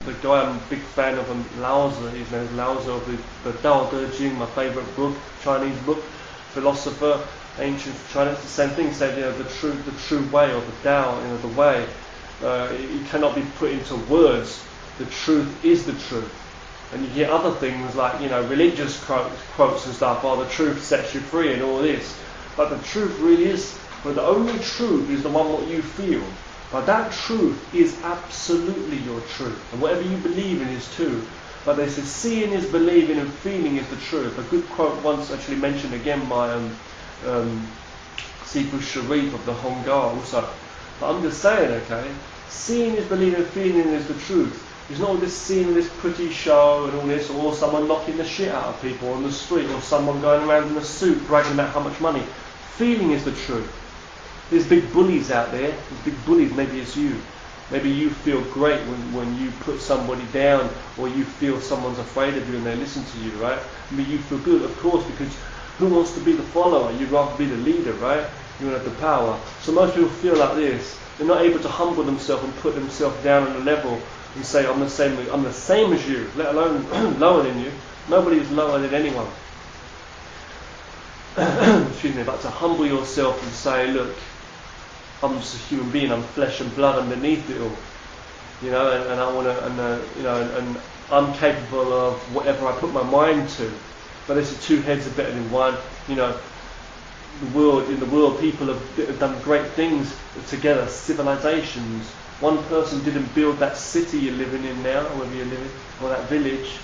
The guy I'm a big fan of, Lao Tzu, his name is Lao Tzu, of the Tao Te Ching, my favourite book, Chinese book, philosopher, ancient China. It's the same thing. Said, the true way, or the Tao, the way. It cannot be put into words. The truth is the truth. And you hear other things like, religious quotes and stuff. Oh, the truth sets you free and all this. But the truth really is. But the only truth is the one what you feel. But that truth is absolutely your truth. And whatever you believe in is too. But they say seeing is believing and feeling is the truth. A good quote once actually mentioned again by Sifu Sharif of the Hongar also. But I'm just saying, okay, seeing is believing and feeling is the truth. It's not all this seeing this pretty show and all this, or someone knocking the shit out of people on the street, or someone going around in a suit bragging about how much money. Feeling is the truth. There's big bullies out there. There's big bullies. Maybe it's you. Maybe you feel great when you put somebody down, or you feel someone's afraid of you and they listen to you, right? Maybe you feel good, of course, because who wants to be the follower? You'd rather be the leader, right? You want to have the power. So most people feel like this. They're not able to humble themselves and put themselves down on a level and say, I'm the same as you, let alone lower than you. Nobody is lower than anyone. Excuse me. But to humble yourself and say, look, I'm just a human being. I'm flesh and blood underneath it all, and I want to, and I'm capable of whatever I put my mind to. But there's two heads are better than one. In the world, people have done great things together. Civilizations. One person didn't build that city you're living in now, or wherever you're living, or that village.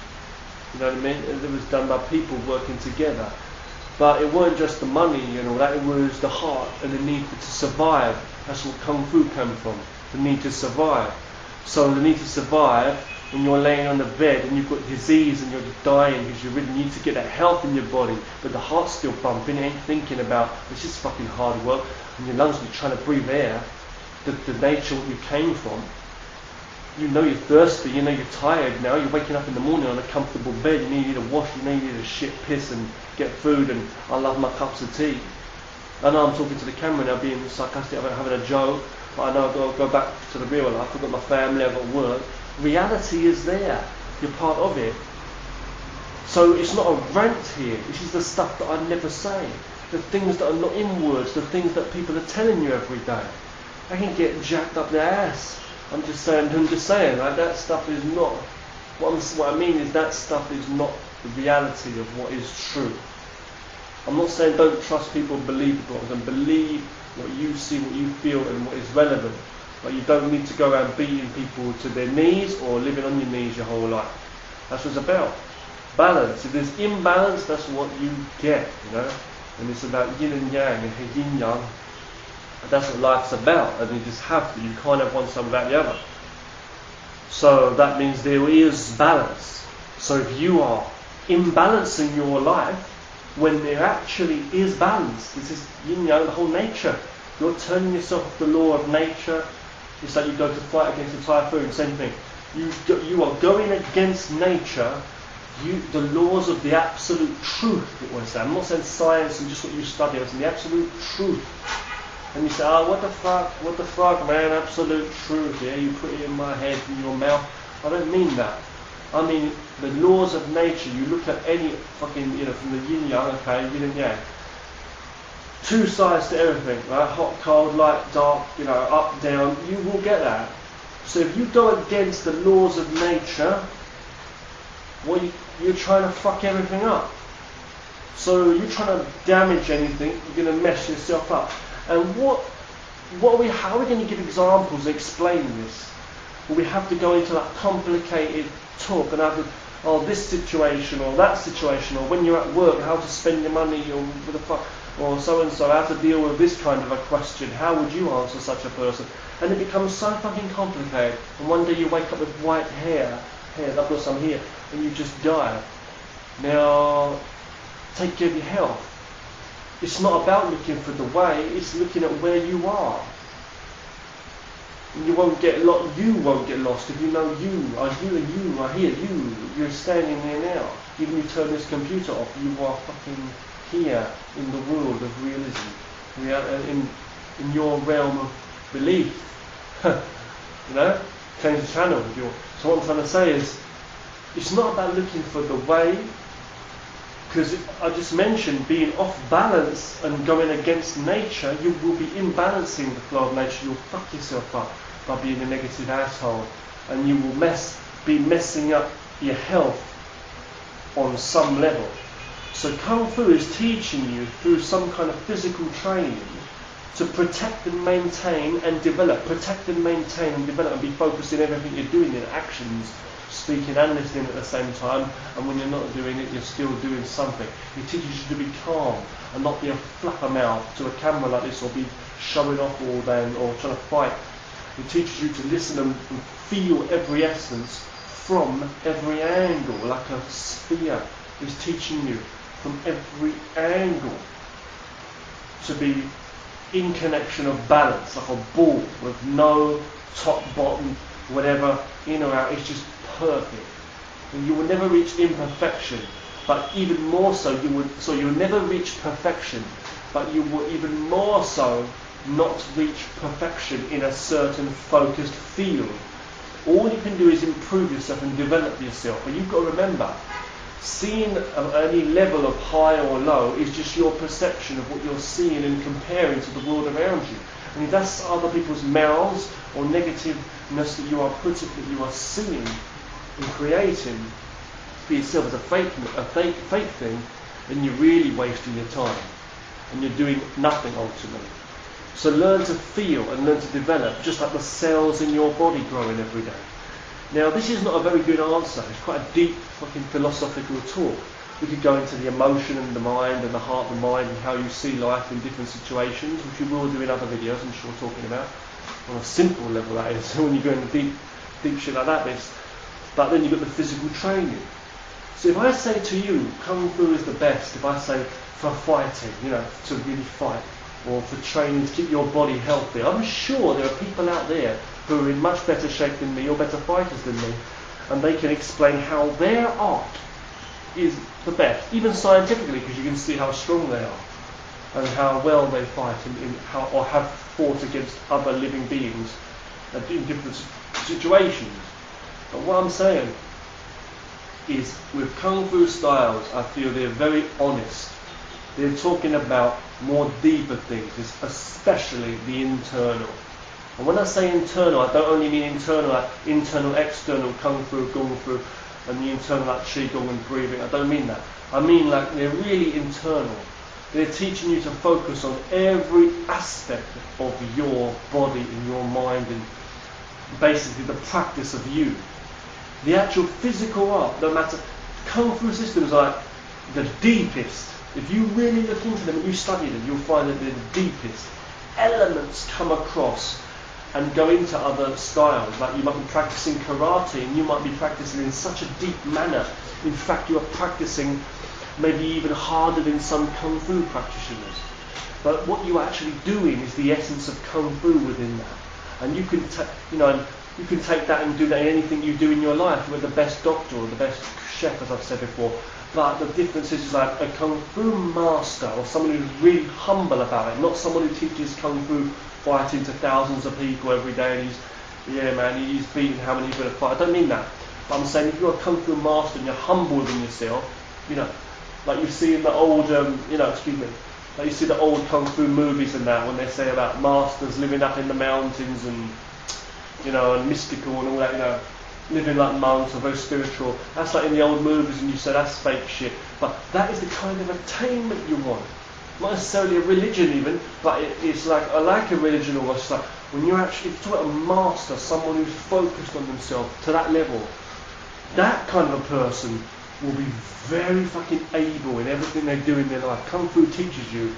You know what I mean? It was done by people working together. But it weren't just the money and all that, it was the heart and the need to survive. That's what Kung Fu came from, the need to survive. So the need to survive, when you're laying on the bed and you've got disease and you're dying because you really need to get that health in your body, but the heart's still pumping, ain't thinking about, it's just fucking hard work, and your lungs are trying to breathe air, the nature what you came from. You're thirsty, you're tired now, you're waking up in the morning on a comfortable bed, you need a wash, you need a shit piss and get food, and I love my cups of tea. I know I'm talking to the camera now, being sarcastic, I'm having a joke, but I know I've got to go back to the real life. I've got my family, I've got work. Reality is there, you're part of it. So it's not a rant here, this is the stuff that I never say. The things that are not in words, the things that people are telling you every day. I can get jacked up their ass. I'm just saying, like, that stuff is not, what I mean is that stuff is not the reality of what is true. I'm not saying don't trust people, believe people, and believe what you see, what you feel, and what is relevant. But you don't need to go around beating people to their knees or living on your knees your whole life. That's what it's about. Balance. If there's imbalance, that's what you get, And it's about yin and yang, and yin yang. That's what life's about, and you just have to. You can't have one side without the other. So that means there is balance. So if you are imbalancing your life when there actually is balance, this is the whole nature. You're turning yourself off the law of nature. It's like you go to fight against a typhoon, same thing. You are going against nature, the laws of the absolute truth. It was. I'm not saying science and just what you study. I'm saying the absolute truth. And you say, what the fuck, man, absolute truth, yeah, you put it in my head, in your mouth. I don't mean that. I mean the laws of nature. You look at any fucking, from the yin yang, okay, yin and yang. Two sides to everything, right? Hot, cold, light, dark, up, down, you will get that. So if you go against the laws of nature, you're trying to fuck everything up. So you're trying to damage anything, you're going to mess yourself up. And how are we going to give examples and explain this? Well, we have to go into that complicated talk and have this situation or that situation, or when you're at work, how to spend your money, or what the fuck, or so and so, how to deal with this kind of a question. How would you answer such a person? And it becomes so fucking complicated. And one day you wake up with white hair, I've got some here, and you just die. Now, take care of your health. It's not about looking for the way, it's looking at where you are. And you won't get lost if you know you are here, you're standing there now. Even if you turn this computer off, you are fucking here in the world of realism. In your realm of belief. change the channel. So what I'm trying to say is, it's not about looking for the way, because I just mentioned being off balance and going against nature, you will be imbalancing the flow of nature. You'll fuck yourself up by being a negative asshole, and you will be messing up your health on some level. So Kung Fu is teaching you through some kind of physical training to protect and maintain and develop. Protect and maintain and develop, and be focused in everything you're doing, in actions, speaking and listening at the same time. And when you're not doing it, you're still doing something. It teaches you to be calm and not be a flappermouth to a camera like this, or be showing off all day or trying to fight. It teaches you to listen and feel every essence from every angle, like a sphere. It's teaching you from every angle to be in connection of balance, like a ball with no top, bottom, whatever, in or out. It's just perfect. And you will never reach imperfection, but even more so, you'll never reach perfection, but you will even more so not reach perfection in a certain focused field. All you can do is improve yourself and develop yourself. But you've got to remember, seeing any level of high or low is just your perception of what you're seeing and comparing to the world around you. And if that's other people's mouths or negativeness that you are putting, that you are seeing and creating for yourself as a fake thing, then you're really wasting your time and you're doing nothing ultimately. So learn to feel and learn to develop, just like the cells in your body growing every day. Now, this is not a very good answer. It's quite a deep fucking philosophical talk. We could go into the emotion and the mind and the heart and the mind and how you see life in different situations, which we will do in other videos, I'm sure, talking about. On a simple level, that is, when you go into deep shit like that. But then you've got the physical training. So if I say to you, Kung Fu is the best, if I say for fighting, to really fight, or for training to keep your body healthy, I'm sure there are people out there who are in much better shape than me, or better fighters than me, and they can explain how their art is the best, even scientifically, because you can see how strong they are and how well they fight or have fought against other living beings in different situations. But what I'm saying is, with Kung Fu styles, I feel they're very honest. They're talking about more deeper things, especially the internal. And when I say internal, I don't only mean internal, like internal, external, Kung Fu, Kung Fu, and the internal, like Qigong and breathing. I don't mean that. I mean like they're really internal. They're teaching you to focus on every aspect of your body and your mind, and basically the practice of you. The actual physical art, no matter, Kung Fu systems are like the deepest. If you really look into them and you study them, you'll find that they're the deepest. Elements come across and go into other styles. Like you might be practicing karate and you might be practicing in such a deep manner. In fact, you are practicing maybe even harder than some Kung Fu practitioners. But what you're actually doing is the essence of Kung Fu within that. And you can you can take that and do that in anything you do in your life. You're the best doctor or the best chef, as I've said before. But the difference is like a Kung Fu master, or someone who's really humble about it, not someone who teaches Kung Fu fighting to thousands of people every day and he's beating how many he's going to fight. I don't mean that. But I'm saying if you're a Kung Fu master and you're humble within yourself, like you see in the old, like you see the old Kung Fu movies and that, when they say about masters living up in the mountains and, and mystical and all that, living like monks or very spiritual. That's like in the old movies, and you say that's fake shit. But that is the kind of attainment you want. Not necessarily a religion even, but it's like a religion almost. Like when you're actually, if you talk about a master, someone who's focused on themselves to that level, that kind of a person will be very fucking able in everything they do in their life. Kung Fu teaches you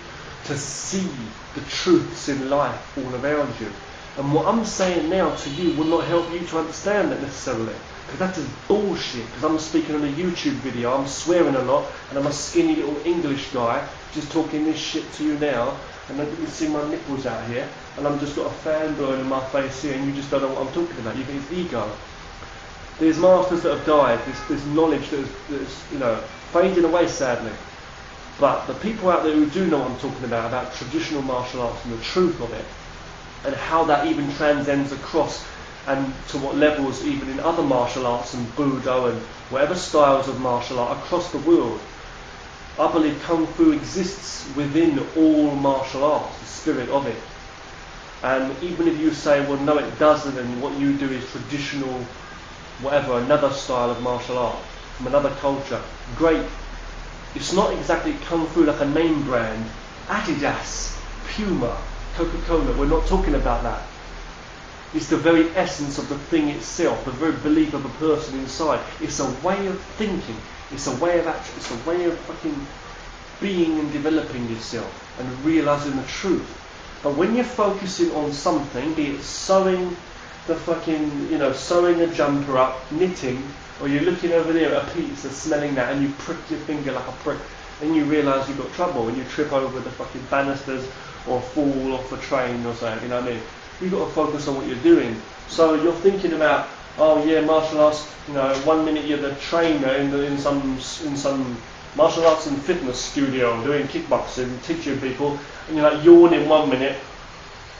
to see the truths in life all around you. And what I'm saying now to you will not help you to understand that necessarily. Because that is bullshit. Because I'm speaking on a YouTube video, I'm swearing a lot, and I'm a skinny little English guy just talking this shit to you now, and you can see my nipples out here, and I've just got a fan blowing in my face here, and you just don't know what I'm talking about. You think it's ego. There's masters that have died, there's knowledge that's fading away sadly. But the people out there who do know what I'm talking about traditional martial arts and the truth of it, and how that even transcends across and to what levels even in other martial arts and Budo and whatever styles of martial art across the world. I believe Kung Fu exists within all martial arts, the spirit of it. And even if you say, well, no, it doesn't, and what you do is traditional, whatever, another style of martial art from another culture, great. It's not exactly Kung Fu like a name brand. Adidas, Puma, Coca-Cola, we're not talking about that. It's the very essence of the thing itself, the very belief of a person inside. It's a way of thinking. It's a way of action. It's a way of fucking being and developing yourself and realizing the truth. But when you're focusing on something, be it sewing the fucking, sewing a jumper up, knitting, or you're looking over there at a pizza, smelling that, and you prick your finger like a prick, then you realise you've got trouble and you trip over the fucking banisters or fall off a train or something, you know what I mean? You've got to focus on what you're doing. So you're thinking about, oh yeah, martial arts, 1 minute you're the trainer in some martial arts and fitness studio doing kickboxing, teaching people, and you're like yawning 1 minute,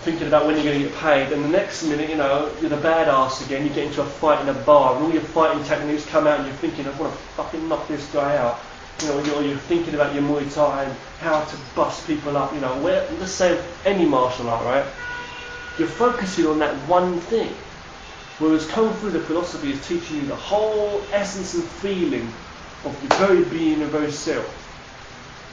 thinking about when you're going to get paid, and the next minute, you're the badass again, you get into a fight in a bar, and all your fighting techniques come out, and you're thinking, I want to fucking knock this guy out. You're thinking about your Muay Thai and how to bust people up, let's say any martial art, right? You're focusing on that one thing. Whereas Kung Fu, the philosophy, is teaching you the whole essence and feeling of your very being and very self.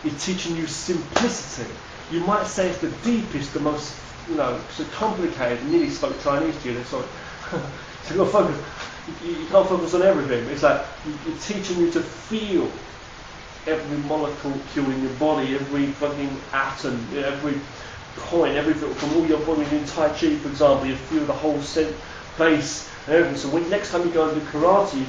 It's teaching you simplicity. You might say it's the deepest, the most, so complicated. I nearly spoke Chinese to you, sorry. So you've got to focus. You can't focus on everything. It's like it's teaching you to feel every molecule in your body, every fucking atom, every point, everything from all your body. In Tai Chi, for example, you feel the whole base and everything. So next time you go and do karate,